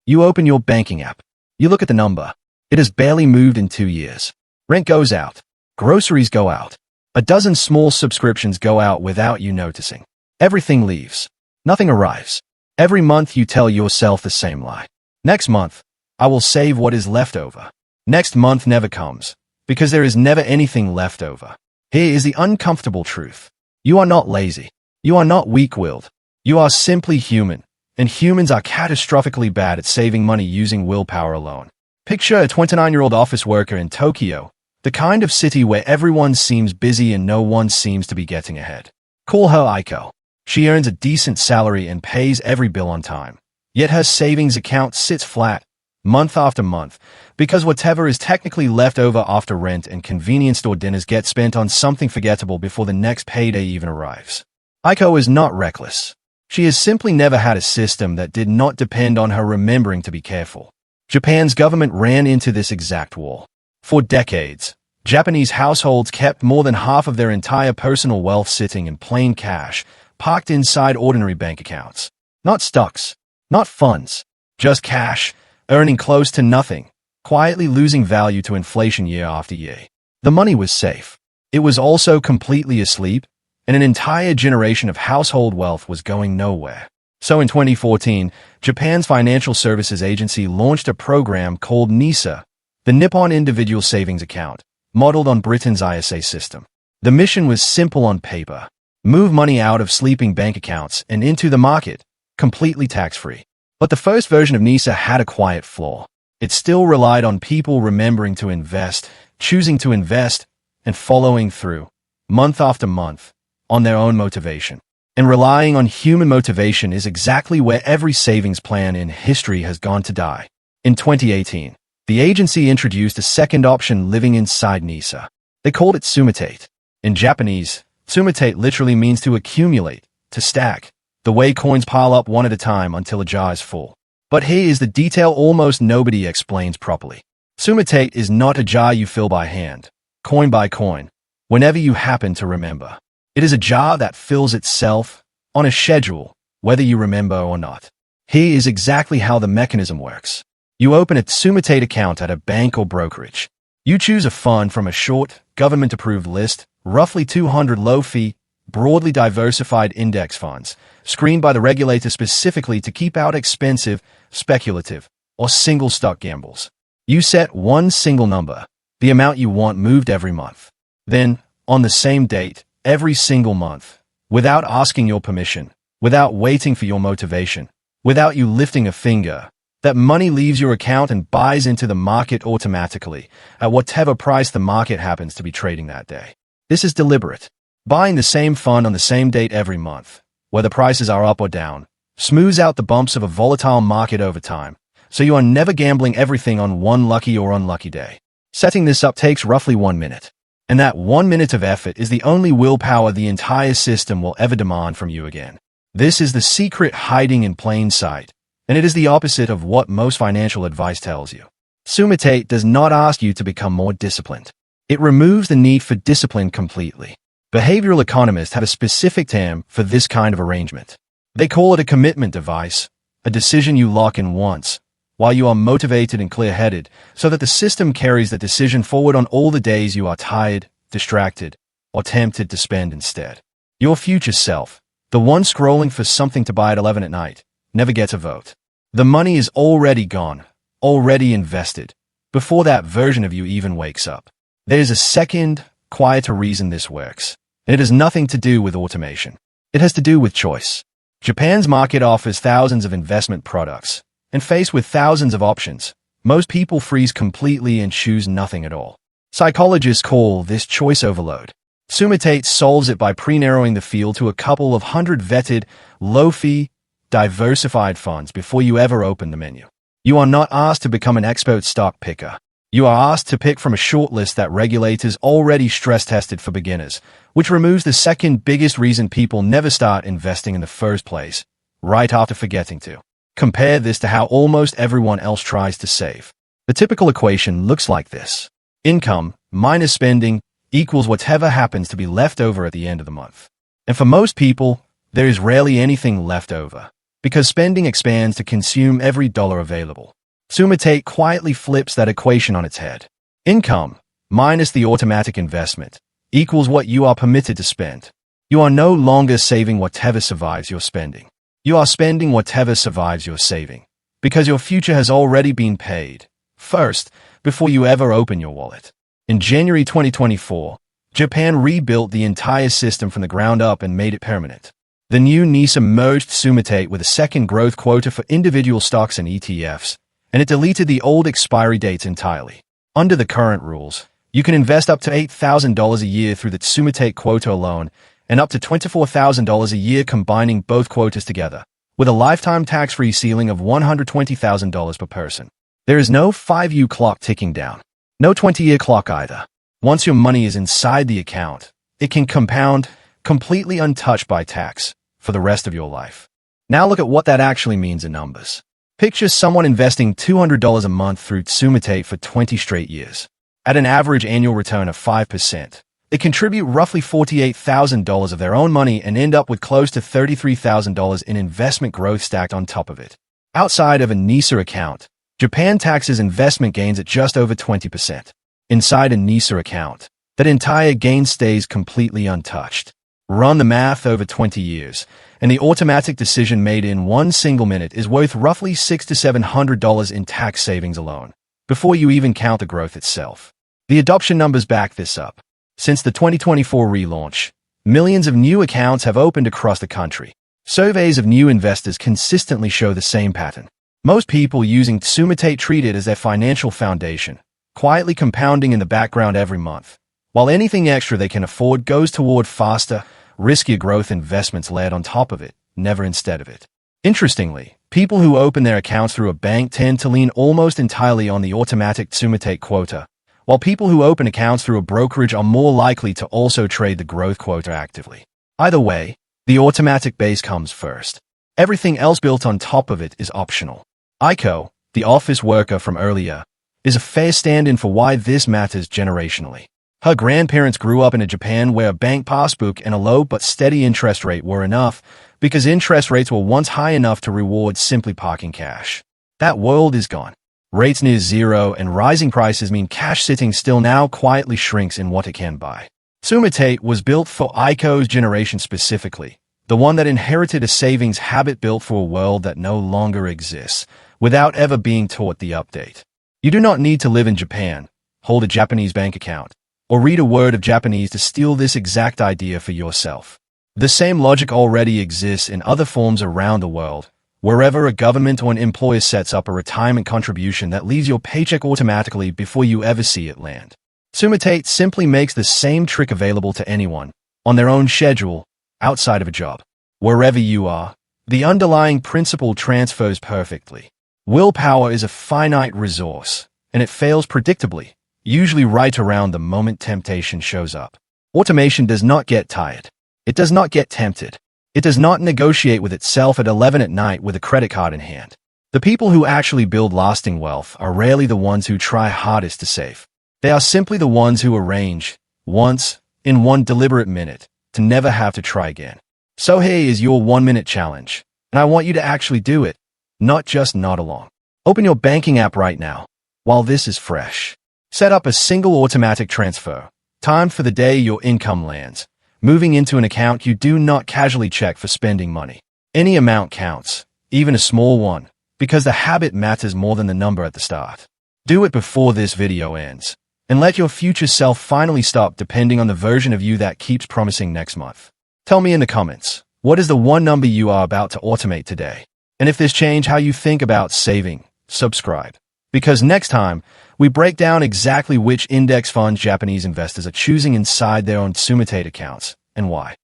You open your banking app. You look at the number. It has barely moved in 2 years. Rent goes out. Groceries go out. A dozen small subscriptions go out without you noticing. Everything leaves. Nothing arrives. Every month you tell yourself the same lie. Next month, I will save what is left over. Next month never comes, because there is never anything left over. Here is the uncomfortable truth. You are not lazy. You are not weak-willed. You are simply human, and humans are catastrophically bad at saving money using willpower alone. Picture a 29-year-old office worker in Tokyo, the kind of city where everyone seems busy and no one seems to be getting ahead. Call her Aiko. She earns a decent salary and pays every bill on time. Yet her savings account sits flat, month after month, because whatever is technically left over after rent and convenience store dinners gets spent on something forgettable before the next payday even arrives. Aiko is not reckless. She has simply never had a system that did not depend on her remembering to be careful. Japan's government ran into this exact wall. For decades, Japanese households kept more than half of their entire personal wealth sitting in plain cash, parked inside ordinary bank accounts. Not stocks, not funds, just cash, earning close to nothing, quietly losing value to inflation year after year. The money was safe. It was also completely asleep, and an entire generation of household wealth was going nowhere. So in 2014, Japan's Financial Services Agency launched a program called NISA, the Nippon Individual Savings Account, modeled on Britain's ISA system. The mission was simple on paper. Move money out of sleeping bank accounts and into the market, completely tax-free. But the first version of NISA had a quiet flaw. It still relied on people remembering to invest, choosing to invest, and following through, month after month, on their own motivation. And relying on human motivation is exactly where every savings plan in history has gone to die. In 2018, the agency introduced a second option living inside NISA. They called it Tsumitate. In Japanese, Tsumitate literally means to accumulate, to stack, the way coins pile up one at a time until a jar is full. But here is the detail almost nobody explains properly. Tsumitate is not a jar you fill by hand, coin by coin, whenever you happen to remember. It is a jar that fills itself, on a schedule, whether you remember or not. Here is exactly how the mechanism works. You open a Tsumitate account at a bank or brokerage. You choose a fund from a short, government-approved list, roughly 200 low-fee, broadly diversified index funds, screened by the regulator specifically to keep out expensive, speculative, or single-stock gambles. You set one single number, the amount you want moved every month. Then, on the same date, every single month, without asking your permission, without waiting for your motivation, without you lifting a finger, that money leaves your account and buys into the market automatically, at whatever price the market happens to be trading that day. This is deliberate. Buying the same fund on the same date every month, whether prices are up or down, smooths out the bumps of a volatile market over time, so you are never gambling everything on one lucky or unlucky day. Setting this up takes roughly 1 minute. And that 1 minute of effort is the only willpower the entire system will ever demand from you again. This is the secret hiding in plain sight, and it is the opposite of what most financial advice tells you. Tsumitate does not ask you to become more disciplined. It removes the need for discipline completely. Behavioral economists have a specific term for this kind of arrangement. They call it a commitment device, a decision you lock in once, while you are motivated and clear-headed, so that the system carries that decision forward on all the days you are tired, distracted, or tempted to spend instead. Your future self, the one scrolling for something to buy at 11 at night, never gets a vote. The money is already gone, already invested, before that version of you even wakes up. There's a second, quieter reason this works. It has nothing to do with automation. It has to do with choice. Japan's market offers thousands of investment products, and faced with thousands of options, most people freeze completely and choose nothing at all. Psychologists call this choice overload. Tsumitate solves it by pre-narrowing the field to a couple of hundred vetted, low-fee, diversified funds before you ever open the menu. You are not asked to become an expert stock picker. You are asked to pick from a short list that regulators already stress-tested for beginners, which removes the second biggest reason people never start investing in the first place, right after forgetting to. Compare this to how almost everyone else tries to save. The typical equation looks like this. Income minus spending equals whatever happens to be left over at the end of the month. And for most people, there is rarely anything left over, because spending expands to consume every dollar available. Tsumitate quietly flips that equation on its head. Income, minus the automatic investment, equals what you are permitted to spend. You are no longer saving whatever survives your spending. You are spending whatever survives your saving, because your future has already been paid, first, before you ever open your wallet. In January 2024, Japan rebuilt the entire system from the ground up and made it permanent. The new NISA merged Tsumitate with a second growth quota for individual stocks and ETFs, and it deleted the old expiry dates entirely. Under the current rules, you can invest up to $8,000 a year through the Tsumitate quota alone and up to $24,000 a year combining both quotas together, with a lifetime tax-free ceiling of $120,000 per person. There is no 5-year clock ticking down. No 20-year clock either. Once your money is inside the account, it can compound, completely untouched by tax, for the rest of your life. Now look at what that actually means in numbers. Picture someone investing $200 a month through Tsumitate for 20 straight years. At an average annual return of 5%, they contribute roughly $48,000 of their own money and end up with close to $33,000 in investment growth stacked on top of it. Outside of a NISA account, Japan taxes investment gains at just over 20%. Inside a NISA account, that entire gain stays completely untouched. Run the math over 20 years, and the automatic decision made in one single minute is worth roughly $600 to $700 in tax savings alone, before you even count the growth itself. The adoption numbers back this up. Since the 2024 relaunch, millions of new accounts have opened across the country. Surveys of new investors consistently show the same pattern. Most people using Tsumitate treat it as their financial foundation, quietly compounding in the background every month, while anything extra they can afford goes toward faster, riskier growth investments layered on top of it, never instead of it. Interestingly, people who open their accounts through a bank tend to lean almost entirely on the automatic Tsumitate quota, while people who open accounts through a brokerage are more likely to also trade the growth quota actively. Either way, the automatic base comes first. Everything else built on top of it is optional. Aiko, the office worker from earlier, is a fair stand-in for why this matters generationally. Her grandparents grew up in a Japan where a bank passbook and a low but steady interest rate were enough, because interest rates were once high enough to reward simply parking cash. That world is gone. Rates near zero and rising prices mean cash sitting still now quietly shrinks in what it can buy. Tsumitate was built for Aiko's generation specifically, the one that inherited a savings habit built for a world that no longer exists, without ever being taught the update. You do not need to live in Japan, hold a Japanese bank account, or read a word of Japanese to steal this exact idea for yourself. The same logic already exists in other forms around the world, wherever a government or an employer sets up a retirement contribution that leaves your paycheck automatically before you ever see it land. Tsumitate simply makes the same trick available to anyone, on their own schedule, outside of a job. Wherever you are, the underlying principle transfers perfectly. Willpower is a finite resource, and it fails predictably, usually right around the moment temptation shows up. Automation does not get tired. It does not get tempted. It does not negotiate with itself at 11 at night with a credit card in hand. The people who actually build lasting wealth are rarely the ones who try hardest to save. They are simply the ones who arrange, once, in one deliberate minute, to never have to try again. So here is your 1-minute challenge, and I want you to actually do it, not just nod along. Open your banking app right now, while this is fresh. Set up a single automatic transfer, timed for the day your income lands, moving into an account you do not casually check for spending money. Any amount counts, even a small one, because the habit matters more than the number at the start. Do it before this video ends, and let your future self finally stop depending on the version of you that keeps promising next month. Tell me in the comments, what is the one number you are about to automate today? And if this changed how you think about saving, subscribe. Because next time, we break down exactly which index funds Japanese investors are choosing inside their own Tsumitate accounts, and why.